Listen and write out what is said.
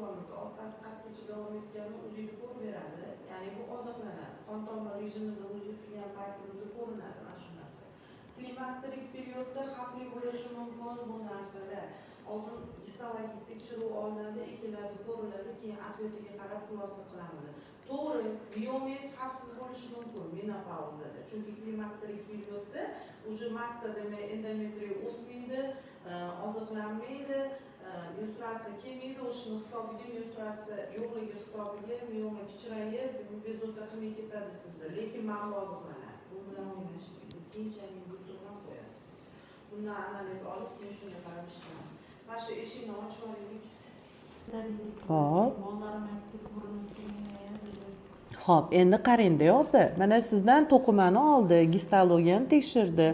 tomirimiz orqasi qatgacha davom etganini o'zingiz ko'rib beradi. Ya'ni bu oziqlanadi. Qon tomir rejimida o'zi turgan paytimizda ko'rinadi mana shu narsa. Klimakterik periodda xavfli bo'lishi mumkin bu narsalar. Oldin gistologik tekshiruv olinadi, ekiladi, ko'riladi, keyin atvetiga qarab xulosa qilamiz. To'g'ri, biomes xavfsiz bo'lishi mumkin menopauzada. Chunki klimakterik periodda o'sha matka demak endometriy o'smaydi, oziqlanmaydi, menstruatsiya kelmaydi, o'shani hisobiga menstruatsiya yo'qligi hisobiga mioma kichrayib, bezovta qilmay ketadi sizni. Lekin ma'lum oziqlanadi. Bu bilan o'ynashmaydi. Keyinchalik yuturgan qo'yasiz. Bundan analiz olib, keyin shunga qarab ishlaymiz. Mana shu eshikni ochib olaylik. Xo'p, endi qarang-da, opa. Mana sizdan to'qimani oldi, gistologiyani tekshirdi.